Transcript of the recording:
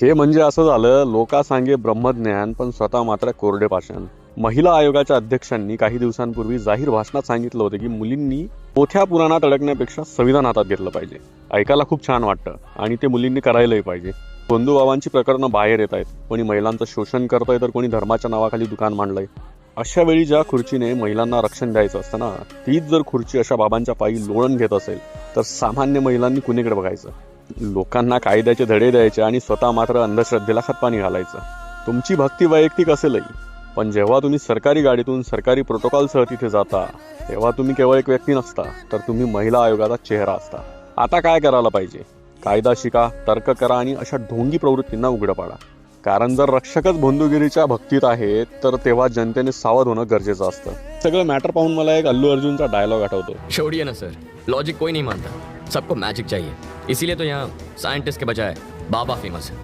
हे म्हणजे असं झालं, लोकांसांगे ब्रह्मज्ञान पण स्वतः मात्र कोरडे पाषाण. महिला आयोगाच्या अध्यक्षांनी काही दिवसांपूर्वी जाहीर भाषणात सांगितलं होतं की मुलींनी मोठ्या पुराणात अडकण्यापेक्षा संविधान हातात घेतलं पाहिजे. ऐकायला खूप छान वाटतं आणि ते मुलींनी करायलाही पाहिजे. बंधुभावांची प्रकरणं बाहेर येत आहेत. कोणी महिलांचं शोषण करतंय तर कोणी धर्माच्या नावाखाली दुकान मांडलंय. अशा वेळी ज्या खुर्चीने महिलांना रक्षण द्यायचं असतं ना, तीच जर खुर्ची अशा बाबांच्या पायी लोळण घेत असेल तर सामान्य महिलांनी कुणीकडे बघायचं? लोकांना कायद्याचे धडे द्यायचे आणि स्वतः मात्र अंधश्रद्धेला खतपाणी घालायचं. तुमची भक्ती वैयक्तिक असेलही, पण जेव्हा तुम्ही सरकारी गाडीतून सरकारी प्रोटोकॉलसह तिथे जाता तेव्हा तुम्ही केवळ एक व्यक्ती नसता, तर तुम्ही महिला आयोगाचा चेहरा असता. आता काय करायला पाहिजे? कायदा शिका, तर्क करा आणि अशा ढोंगी प्रवृत्तींना उघडं पाडा. कारण जर रक्षकच बंधुगिरीच्या भक्तीत आहेत तर तेव्हा जनतेने सावध होणं गरजेचं असतं. सगळं मॅटर पाहून मला एक अल्लू अर्जुनचा डायलॉग आठवतो. छोड़िए ना सर, लॉजिक कोई नहीं मानता, सबको मैजिक चाहिए. इसीलिए तो यहाँ साइंटिस्ट के बजाय बाबा फेमस है.